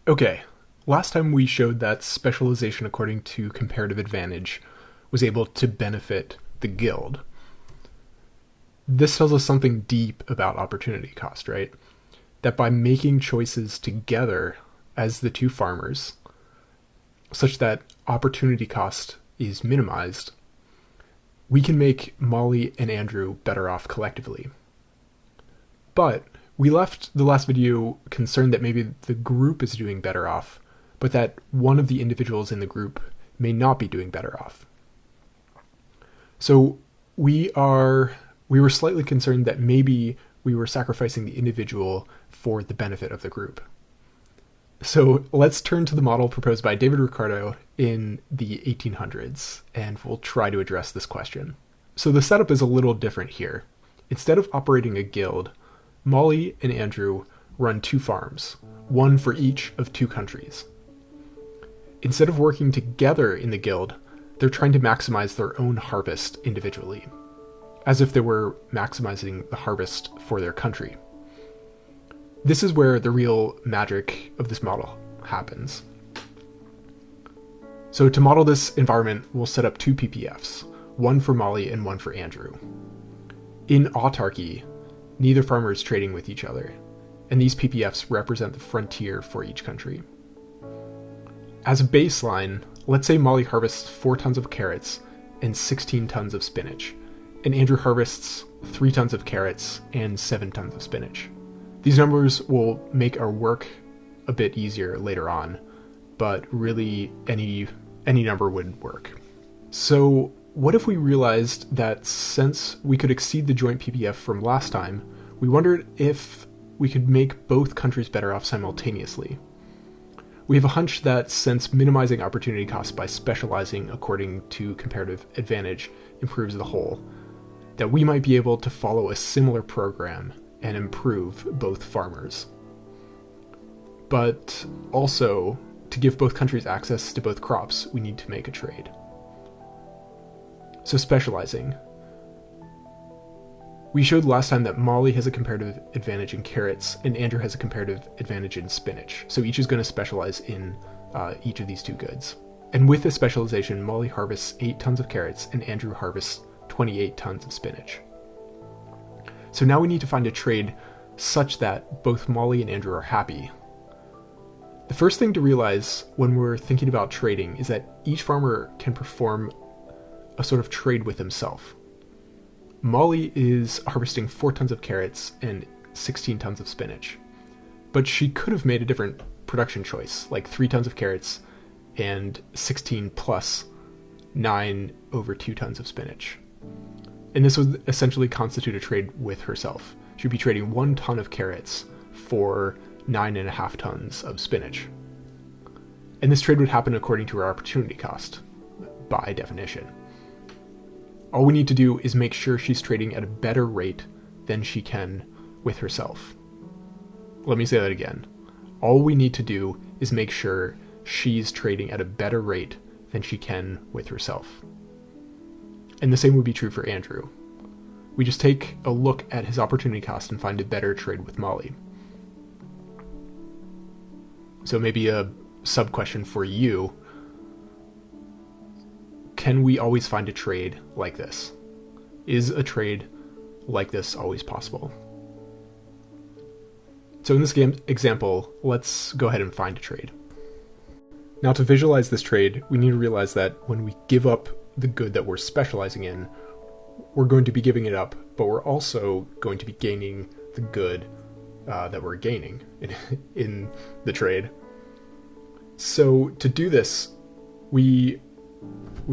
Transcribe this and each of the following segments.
Okay, last time we showed that specialization according to comparative advantage was able to benefit the guild. This tells us something deep about opportunity cost, right? That by making choices together as the two farmers, such that opportunity cost is minimized, we can make Molly and Andrew better off collectively. But we left the last video concerned that maybe the group is doing better off, but that one of the individuals in the group may not be doing better off. So we were slightly concerned that maybe we were sacrificing the individual for the benefit of the group. So let's turn to the model proposed by David Ricardo in the 1800s, and we'll try to address this question. So the setup is a little different here. Instead of operating a guild, Molly and Andrew run two farms, one for each of two countries. Instead of working together in the guild, they're trying to maximize their own harvest individually, as if they were maximizing the harvest for their country. This is where the real magic of this model happens. So to model this environment, we'll set up two PPFs, one for Molly and one for Andrew. In autarky, neither farmer is trading with each other, and these PPFs represent the frontier for each country. As a baseline, let's say Molly harvests 4 tons of carrots and 16 tons of spinach, and Andrew harvests 3 tons of carrots and 7 tons of spinach. These numbers will make our work a bit easier later on, but really any number would work. So what if we realized that since we could exceed the joint PPF from last time, we wondered if we could make both countries better off simultaneously? We have a hunch that since minimizing opportunity costs by specializing according to comparative advantage improves the whole, that we might be able to follow a similar program and improve both farmers. But also, to give both countries access to both crops, we need to make a trade. So specializing. We showed last time that Molly has a comparative advantage in carrots and Andrew has a comparative advantage in spinach. So each is going to specialize in each of these two goods. And with this specialization, Molly harvests 8 tons of carrots and Andrew harvests 28 tons of spinach. So now we need to find a trade such that both Molly and Andrew are happy. The first thing to realize when we're thinking about trading is that each farmer can perform a sort of trade with himself. Molly is harvesting 4 tons of carrots and 16 tons of spinach, but she could have made a different production choice, like 3 tons of carrots and 16 plus 9 over 2 tons of spinach. And this would essentially constitute a trade with herself. She'd be trading 1 ton of carrots for 9.5 tons of spinach. And this trade would happen according to her opportunity cost, by definition. All we need to do is make sure she's trading at a better rate than she can with herself. Let me say that again. All we need to do is make sure she's trading at a better rate than she can with herself. And the same would be true for Andrew. We just take a look at his opportunity cost and find a better trade with Molly. So maybe a sub-question for you. Can we always find a trade like this? Is a trade like this always possible? So in this example, let's go ahead and find a trade. Now to visualize this trade, we need to realize that when we give up the good that we're specializing in, we're going to be giving it up, but we're also going to be gaining the good that we're gaining in the trade. So to do this, we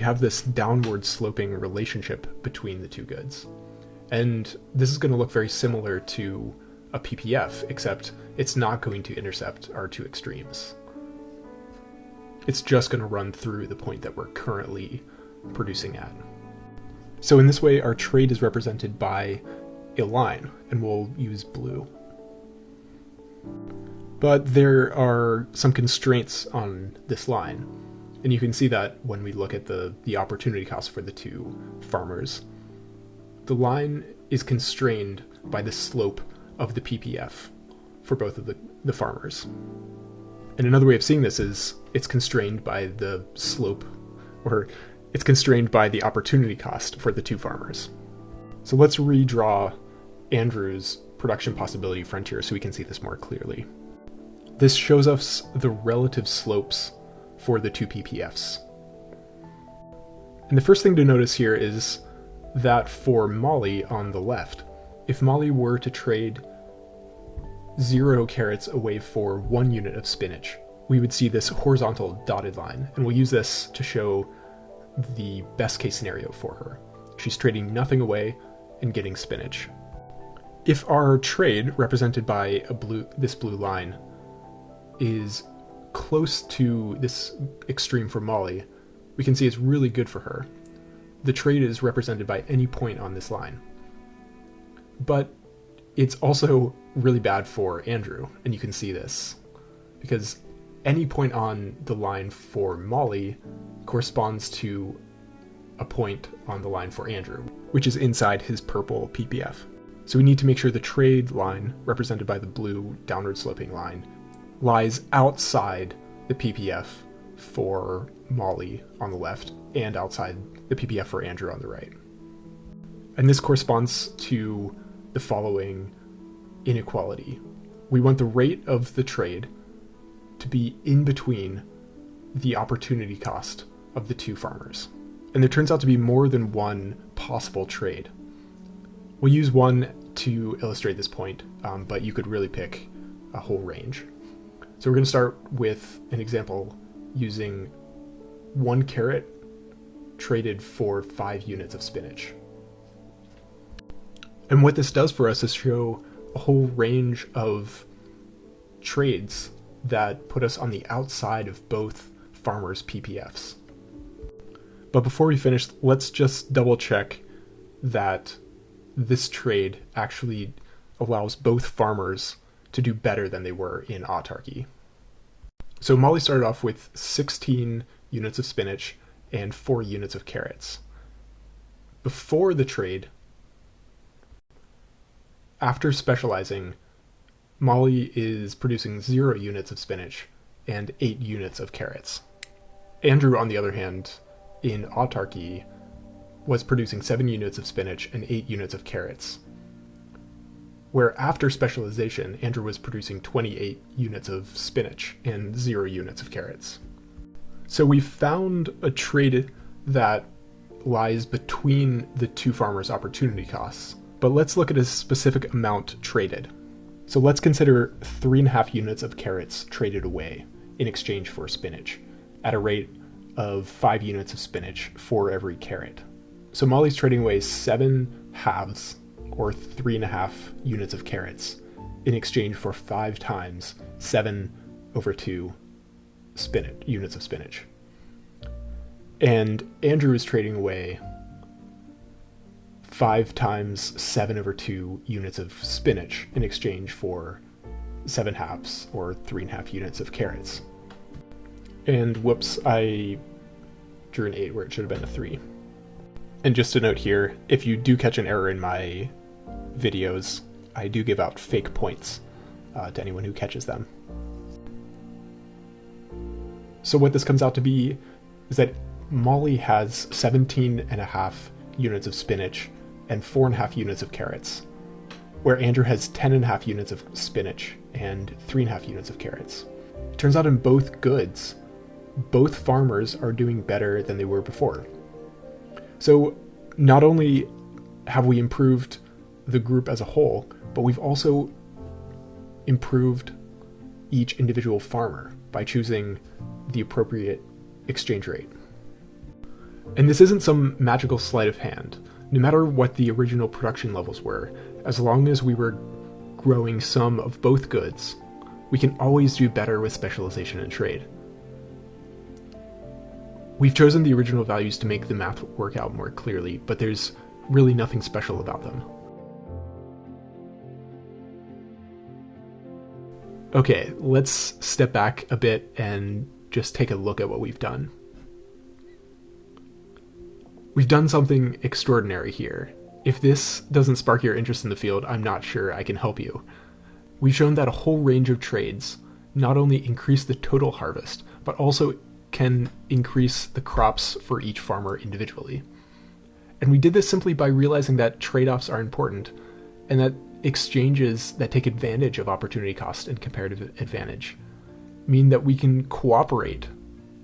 have this downward sloping relationship between the two goods. And this is going to look very similar to a PPF, except it's not going to intercept our two extremes. It's just going to run through the point that we're currently producing at. So in this way, our trade is represented by a line, and we'll use blue. But there are some constraints on this line, and you can see that when we look at the opportunity cost for the two farmers. The line is constrained by the slope of the PPF for both of the farmers. And another way of seeing this is it's constrained by the slope, or it's constrained by the opportunity cost for the two farmers. So let's redraw Andrew's production possibility frontier so we can see this more clearly. This shows us the relative slopes for the two PPFs. And the first thing to notice here is that for Molly on the left, if Molly were to trade 0 carrots away for 1 unit of spinach, we would see this horizontal dotted line, and we'll use this to show the best case scenario for her. She's trading nothing away and getting spinach. If our trade, represented by this blue line, is close to this extreme for Molly, we can see it's really good for her. The trade is represented by any point on this line. But it's also really bad for Andrew, and you can see this, because any point on the line for Molly corresponds to a point on the line for Andrew, which is inside his purple PPF. So we need to make sure the trade line, represented by the blue downward sloping line, lies outside the PPF for Molly on the left and outside the PPF for Andrew on the right. And this corresponds to the following inequality. We want the rate of the trade to be in between the opportunity cost of the two farmers. And there turns out to be more than one possible trade. We'll use one to illustrate this point, but you could really pick a whole range. So we're going to start with an example using 1 carrot traded for 5 units of spinach. And what this does for us is show a whole range of trades that put us on the outside of both farmers' PPFs. But before we finish, let's just double check that this trade actually allows both farmers to do better than they were in autarky. So Molly started off with 16 units of spinach and 4 units of carrots. Before the trade, after specializing, Molly is producing 0 units of spinach and 8 units of carrots. Andrew, on the other hand, in autarky, was producing 7 units of spinach and 8 units of carrots, where after specialization, Andrew was producing 28 units of spinach and 0 units of carrots. So we found a trade that lies between the two farmers' opportunity costs, but let's look at a specific amount traded. So let's consider 3.5 units of carrots traded away in exchange for spinach, at a rate of 5 units of spinach for every carrot. So Molly's trading away 7 halves, or 3.5 units of carrots, in exchange for 5 times 7/2 units of spinach. And Andrew is trading away 5 times 7/2 units of spinach in exchange for 7 halves, or 3.5 units of carrots. And whoops, I drew an 8 where it should have been a 3. And just a note here, if you do catch an error in my videos, I do give out fake points to anyone who catches them. So what this comes out to be is that Molly has 17.5 units of spinach and 4.5 units of carrots, where Andrew has 10.5 units of spinach and 3.5 units of carrots. It turns out in both goods, both farmers are doing better than they were before. So not only have we improved the group as a whole, but we've also improved each individual farmer by choosing the appropriate exchange rate. And this isn't some magical sleight of hand. No matter what the original production levels were, as long as we were growing some of both goods, we can always do better with specialization and trade. We've chosen the original values to make the math work out more clearly, but there's really nothing special about them. Okay, let's step back a bit and just take a look at what we've done. We've done something extraordinary here. If this doesn't spark your interest in the field, I'm not sure I can help you. We've shown that a whole range of trades not only increase the total harvest, but also can increase the crops for each farmer individually. And we did this simply by realizing that trade-offs are important, and that exchanges that take advantage of opportunity cost and comparative advantage mean that we can cooperate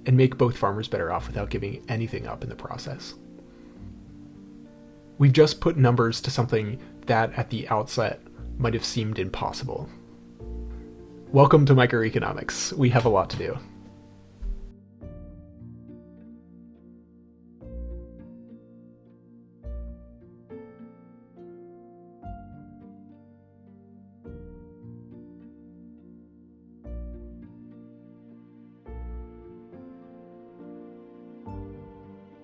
and make both farmers better off without giving anything up in the process. We've just put numbers to something that at the outset might have seemed impossible. Welcome to microeconomics. We have a lot to do.